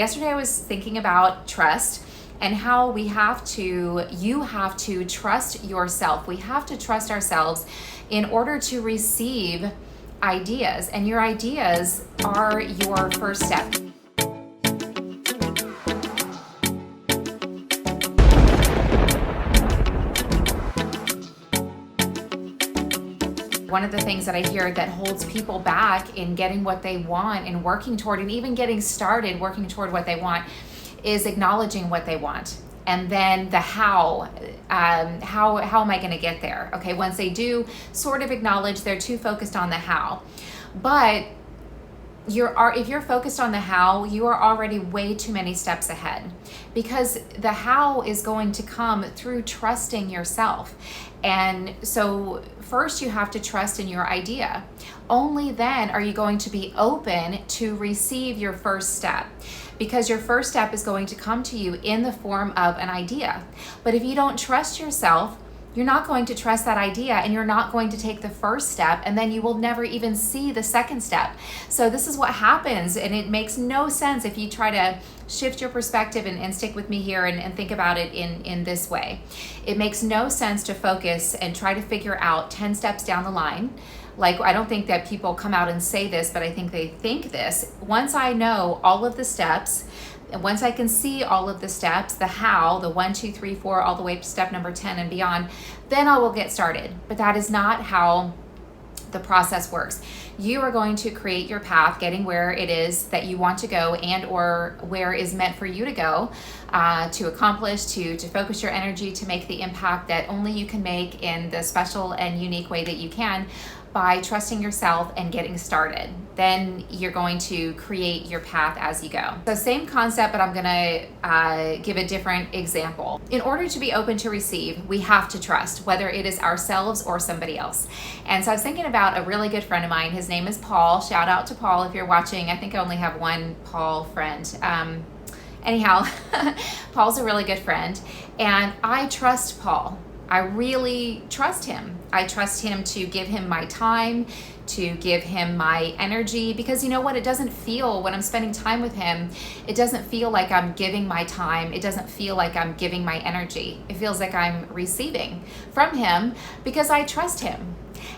Yesterday I was thinking about trust and how you have to trust yourself. We have to trust ourselves in order to receive ideas, and your ideas are your first step. One of the things that I hear that holds people back in getting what they want and working toward, and even getting started working toward what they want, is acknowledging what they want. And then the how am I going to get there? Okay, once they do sort of acknowledge, they're too focused on the how. But if you're focused on the how, you are already way too many steps ahead, because the how is going to come through trusting yourself. And so first you have to trust in your idea. Only then are you going to be open to receive your first step, because your first step is going to come to you in the form of an idea. But if you don't trust yourself, you're not going to trust that idea, and you're not going to take the first step, and then you will never even see the second step. So this is what happens, and it makes no sense if you try to shift your perspective and stick with me here and think about it in this way. It makes no sense to focus and try to figure out 10 steps down the line. Like, I don't think that people come out and say this, but I think they think this. Once I know all of the steps, and once I can see all of the steps, the how, the 1, 2, 3, 4, all the way to step number 10 and beyond, then I will get started. But that is not how the process works. You are going to create your path, getting where it is that you want to go, and or where is meant for you to go, to accomplish, to focus your energy, to make the impact that only you can make in the special and unique way that you can, by trusting yourself and getting started. Then you're going to create your path as you go. So same concept, but I'm gonna give a different example. In order to be open to receive, we have to trust, whether it is ourselves or somebody else. And so I was thinking about a really good friend of mine. His name is Paul. Shout out to Paul if you're watching. I think I only have one Paul friend. Anyhow, Paul's a really good friend, and I trust Paul. I really trust him. I trust him to give him my time, to give him my energy, because you know what? It doesn't feel, when I'm spending time with him, it doesn't feel like I'm giving my time. It doesn't feel like I'm giving my energy. It feels like I'm receiving from him, because I trust him.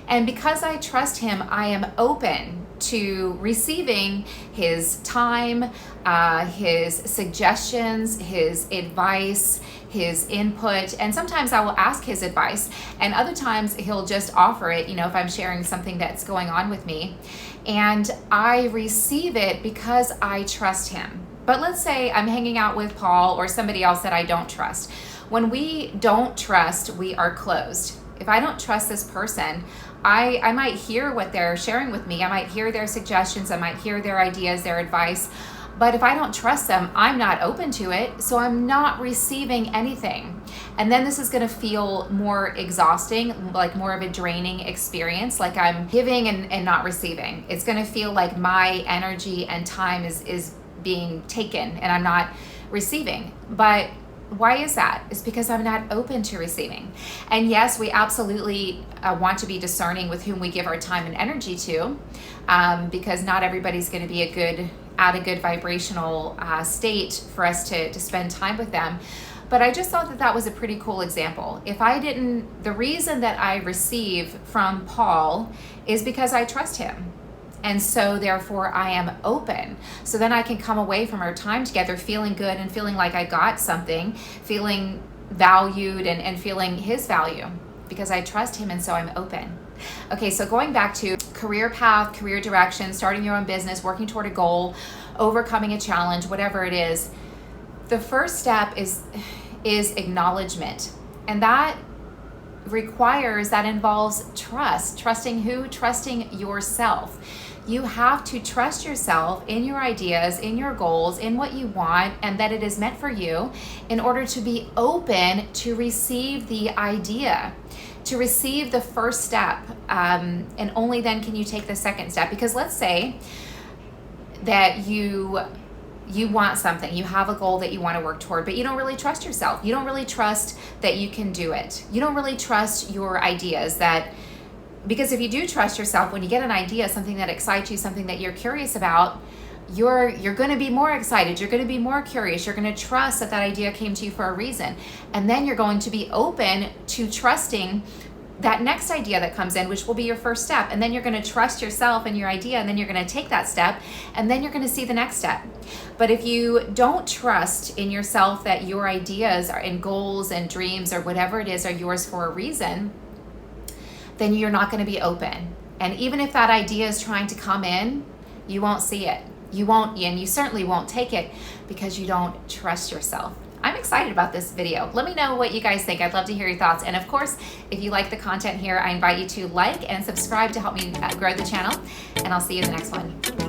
And because I trust him, I am open to receiving his time, his suggestions, his advice, his input. And sometimes I will ask his advice, and other times he'll just offer it, if I'm sharing something that's going on with me, and I receive it because I trust him. But let's say I'm hanging out with Paul or somebody else that I don't trust. When we don't trust, we are closed. If I don't trust this person, I might hear what they're sharing with me. I might hear their suggestions. I might hear their ideas, their advice. But if I don't trust them, I'm not open to it. So I'm not receiving anything. And then this is going to feel more exhausting, like more of a draining experience, like I'm giving and not receiving. It's going to feel like my energy and time is being taken and I'm not receiving. But why is that? It's because I'm not open to receiving. And yes, we absolutely want to be discerning with whom we give our time and energy to, because not everybody's going to be at a good vibrational state for us to spend time with them. But I just thought that was a pretty cool example. The reason that I receive from Paul is because I trust him. And so therefore I am open. So then I can come away from our time together feeling good and feeling like I got something, feeling valued and feeling his value, because I trust him, and so I'm open. Okay, so going back to career path, career direction, starting your own business, working toward a goal, overcoming a challenge, whatever it is, the first step is acknowledgement. And that involves trust. Trusting who? Trusting yourself. You have to trust yourself in your ideas, in your goals, in what you want, and that it is meant for you, in order to be open to receive the idea, to receive the first step, and only then can you take the second step. Because let's say that you want something, you have a goal that you want to work toward, but you don't really trust yourself. You don't really trust that you can do it. You don't really trust your ideas, because if you do trust yourself, when you get an idea, something that excites you, something that you're curious about, you're going to be more excited. You're going to be more curious. You're going to trust that that idea came to you for a reason. And then you're going to be open to trusting that next idea that comes in, which will be your first step. And then you're going to trust yourself and your idea, and then you're going to take that step, and then you're going to see the next step. But if you don't trust in yourself that your ideas are, and goals and dreams or whatever it is, are yours for a reason, then you're not going to be open. And even if that idea is trying to come in, you won't see it. You won't, and you certainly won't take it because you don't trust yourself. I'm excited about this video. Let me know what you guys think. I'd love to hear your thoughts. And of course, if you like the content here, I invite you to like and subscribe to help me grow the channel. And I'll see you in the next one.